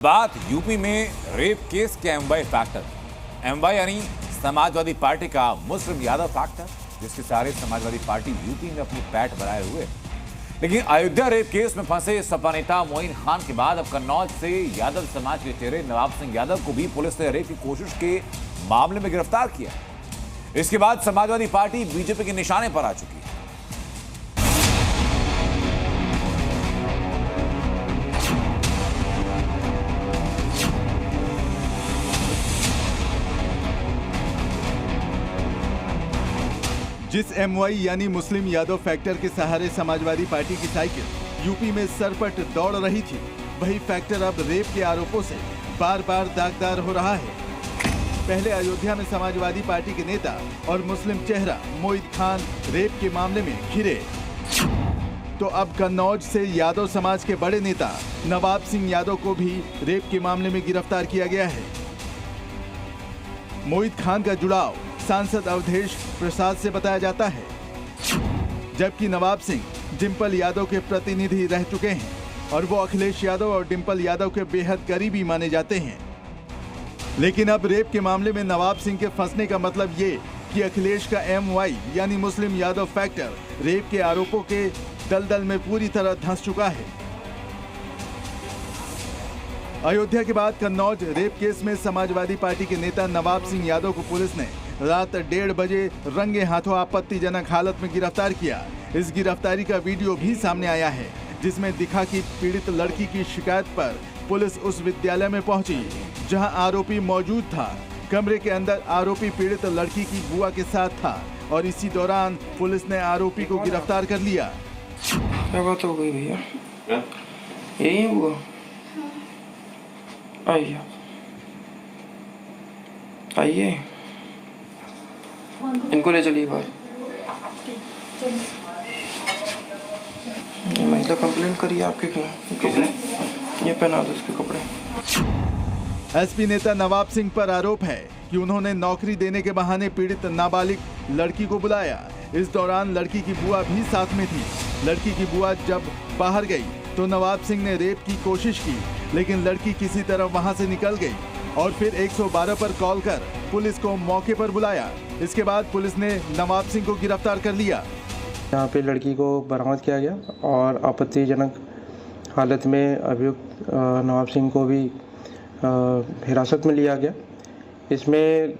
बात यूपी में rape case के एमवाई फैक्टर। एमवाई यानी समाजवादी पार्टी का मुस्लिम यादव फैक्टर, जिसके सारे समाजवादी पार्टी यूपी में अपनी पैठ बनाए हुए। लेकिन अयोध्या रेप केस में फंसे सपा नेता मोइन खान के बाद अब कन्नौज से यादव समाज के चेहरे नवाब सिंह यादव को भी पुलिस ने रेप की कोशिश के मामले में गिरफ्तार किया। इसके बाद समाजवादी पार्टी बीजेपी के निशाने पर आ चुकी है। जिस एमवाई यानी मुस्लिम यादव फैक्टर के सहारे समाजवादी पार्टी की साइकिल यूपी में सरपट दौड़ रही थी, वही फैक्टर अब रेप के आरोपों से बार बार दागदार हो रहा है। पहले अयोध्या में समाजवादी पार्टी के नेता और मुस्लिम चेहरा मोइन खान रेप के मामले में घिरे, तो अब कन्नौज से यादव समाज के बड़े नेता नवाब सिंह यादव को भी रेप के मामले में गिरफ्तार किया गया है। मोइन खान का जुड़ाव सांसद अवधेश प्रसाद से बताया जाता है, जबकि नवाब सिंह डिंपल यादव के प्रतिनिधि रह चुके हैं और वो अखिलेश यादव और डिंपल यादव के बेहद करीबी माने जाते हैं। लेकिन अब रेप के मामले में नवाब सिंह के फंसने का मतलब ये कि अखिलेश का एमवाई यानी मुस्लिम यादव फैक्टर रेप के आरोपों के दलदल में पूरी तरह धंस चुका है। अयोध्या के बाद कन्नौज रेप केस में समाजवादी पार्टी के नेता नवाब सिंह यादव को पुलिस ने रात 1:30 बजे रंगे हाथों आपत्तिजनक हालत में गिरफ्तार किया। इस गिरफ्तारी का वीडियो भी सामने आया है, जिसमें दिखा कि पीड़ित लड़की की शिकायत पर पुलिस उस विद्यालय में पहुंची जहां आरोपी मौजूद था। कमरे के अंदर आरोपी पीड़ित लड़की की बुआ के साथ था और इसी दौरान पुलिस ने आरोपी को गिरफ्तार कर लिया। क्या बात हो गई भैया? यही हुआ? आइए आइए, इनको ले चलिए बाहर। ये महिला कंप्लेंट करिए आपके कपड़े, ये पहना दो इसके कपड़े। एसपी नेता नवाब सिंह पर आरोप है कि उन्होंने नौकरी देने के बहाने पीड़ित नाबालिग लड़की को बुलाया। इस दौरान लड़की की बुआ भी साथ में थी। लड़की की बुआ जब बाहर गई तो नवाब सिंह ने रेप की कोशिश की, लेकिन लड़की किसी तरह वहां से निकल गई और फिर 112 पर कॉल कर पुलिस को मौके पर बुलाया। इसके बाद पुलिस ने नवाब सिंह को गिरफ्तार कर लिया। यहाँ पे लड़की को बरामद किया गया और आपत्तिजनक हालत में अभियुक्त नवाब सिंह को भी हिरासत में लिया गया। इसमें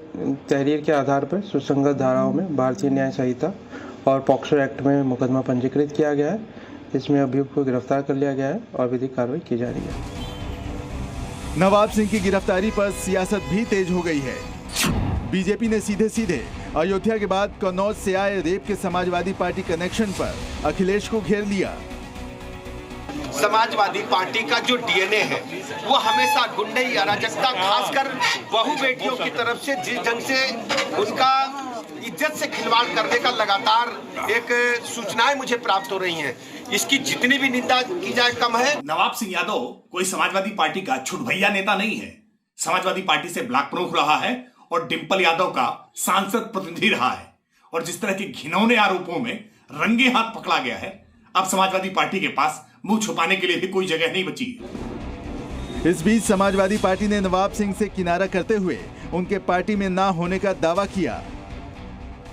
तहरीर के आधार पर सुसंगत धाराओं में भारतीय न्याय संहिता और पॉक्सो एक्ट में मुकदमा पंजीकृत किया गया है। इसमें अभियुक्त को गिरफ्तार कर लिया गया है और विधिक कार्रवाई की जा रही है। नवाब सिंह की गिरफ्तारी पर सियासत भी तेज हो गई है। बीजेपी ने सीधे सीधे अयोध्या के बाद कन्नौज से आए रेप के समाजवादी पार्टी कनेक्शन पर अखिलेश को घेर लिया। समाजवादी पार्टी का जो डीएनए है वो हमेशा गुंडई अराजकता, खासकर बहु बेटियों की तरफ से जिस ढंग से उनका इज्जत से खिलवाड़ करने का लगातार एक सूचनाएं मुझे प्राप्त हो रही हैं, इसकी जितनी भी निंदा की जाए कम है। नवाब सिंह यादव कोई समाजवादी पार्टी का छुटभैया नेता नहीं है। समाजवादी पार्टी से ब्लॉक प्रमुख रहा है और डिंपल यादव का सांसद प्रतिनिधि रहा है। और जिस तरह के घिनौने आरोपों में रंगे हाथ पकड़ा गया है, अब समाजवादी पार्टी के पास मुंह छुपाने के लिए भी कोई जगह नहीं बची। इस बीच समाजवादी पार्टी ने नवाब सिंह से किनारा करते हुए उनके पार्टी में ना होने का दावा किया।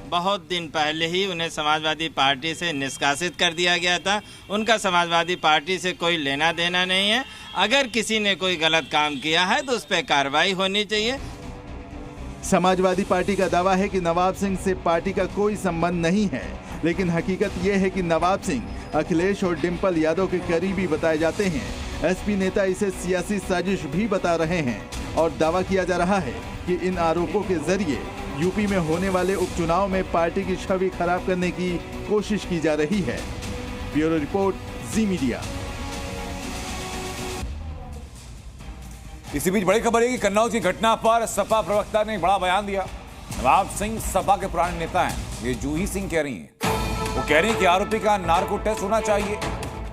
बहुत दिन पहले ही उन्हें समाजवादी पार्टी से निष्कासित कर दिया गया था। उनका समाजवादी पार्टी से कोई लेना देना नहीं है। अगर किसी ने कोई गलत काम किया है तो उस पर कार्रवाई होनी चाहिए। समाजवादी पार्टी का दावा है कि नवाब सिंह से पार्टी का कोई संबंध नहीं है, लेकिन हकीकत यह है कि नवाब सिंह अखिलेश और डिंपल यादव के करीबी बताए जाते हैं। एसपी नेता इसे सियासी साजिश भी बता रहे हैं और दावा किया जा रहा है कि इन आरोपों के जरिए यूपी में होने वाले उपचुनाव में पार्टी की छवि खराब करने की कोशिश की जा रही है। ब्यूरो रिपोर्ट, जी मीडिया। इसी बीच बड़ी खबर है कि कन्नौज की घटना पर सपा प्रवक्ता ने एक बड़ा बयान दिया। नवाब सिंह सपा के पुराने नेता हैं, ये जूही सिंह कह रही हैं। वो कह रही हैं कि आरोपी का नार्को टेस्ट होना चाहिए।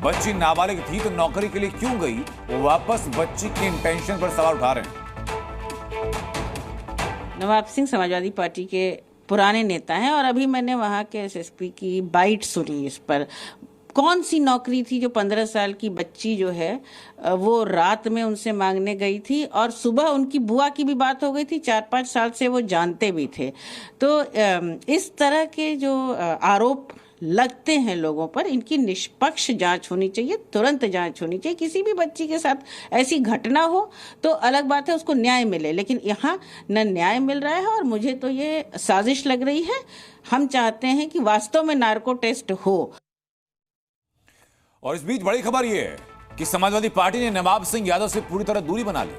बच्ची नाबालिग थी तो नौकरी के लिए क्यों गई? वो वापस बच्ची के इंटेंशन पर सवाल उठा रहे हैं। नवाब सिंह समाजवादी पार्टी के पुराने नेता हैं और अभी मैंने वहाँ के एसएसपी की बाइट सुनी इस पर। कौन सी नौकरी थी जो 15 साल की बच्ची जो है वो रात में उनसे मांगने गई थी और सुबह उनकी बुआ की भी बात हो गई थी, 4-5 साल से वो जानते भी थे। तो इस तरह के जो आरोप लगते हैं लोगों पर, इनकी निष्पक्ष जांच होनी चाहिए, तुरंत जांच होनी चाहिए। किसी भी बच्ची के साथ ऐसी घटना हो तो अलग बात है, उसको न्याय मिले, लेकिन यहाँ न न्याय मिल रहा है और मुझे तो ये साजिश लग रही है। हम चाहते हैं कि वास्तव में नार्को टेस्ट हो। और इस बीच बड़ी खबर यह है कि समाजवादी पार्टी ने नवाब सिंह यादव से पूरी तरह दूरी बना ली,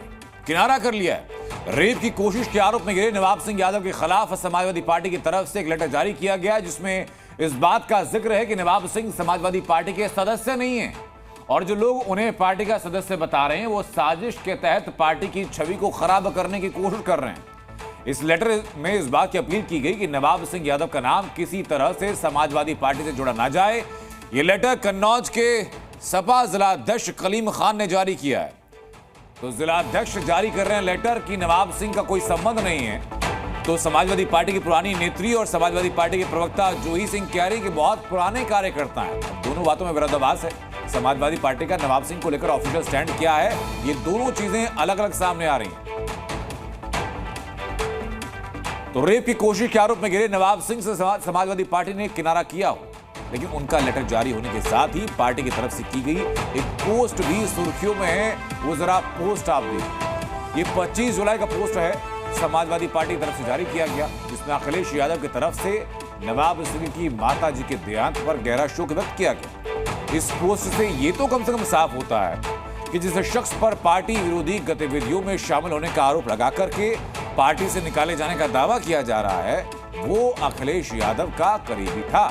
किनारा कर लिया है। रेप की कोशिश के आरोप में गिरे नवाब सिंह यादव के खिलाफ समाजवादी पार्टी की तरफ से एक लेटर जारी किया गया, जिसमें इस बात का जिक्र है कि नवाब सिंह समाजवादी पार्टी के सदस्य नहीं हैं और जो लोग उन्हें पार्टी का सदस्य बता रहे हैं वो साजिश के तहत पार्टी की छवि को खराब करने की कोशिश कर रहे हैं। इस लेटर में इस बात की अपील की गई कि नवाब सिंह यादव का नाम किसी तरह से समाजवादी पार्टी से जोड़ा ना जाए। ये लेटर कन्नौज के सपा जिलाध्यक्ष कलीम खान ने जारी किया है। तो जिलाध्यक्ष जारी कर रहे हैं लेटर कि नवाब सिंह का कोई संबंध नहीं है। तो समाजवादी पार्टी की पुरानी नेत्री और समाजवादी पार्टी के प्रवक्ता जूही सिंह कह रही कि बहुत पुराने कार्यकर्ता हैं। दोनों बातों में विरोधाभास है। समाजवादी पार्टी का नवाब सिंह को लेकर ऑफिशियल स्टैंड क्या है, ये दोनों चीजें अलग अलग सामने आ रही हैं। तो रेप की कोशिश के आरोप में घिरे नवाब सिंह से समाजवादी पार्टी ने किनारा किया हो, लेकिन उनका लेटर जारी होने के साथ ही पार्टी की तरफ से की गई एक पोस्ट भी सुर्खियों में है। वो जरा पोस्ट आप देखिए। ये 25 जुलाई का पोस्ट है, समाजवादी पार्टी की तरफ से जारी किया गया, जिसमें अखिलेश यादव की तरफ से नवाब सिंह की माता जी के देहांत पर गहरा शोक व्यक्त किया गया। इस पोस्ट से ये तो कम से कम साफ होता है कि जिस शख्स पर पार्टी विरोधी गतिविधियों में शामिल होने का आरोप लगा करके पार्टी से निकाले जाने का दावा किया जा रहा है वो अखिलेश यादव का करीबी था।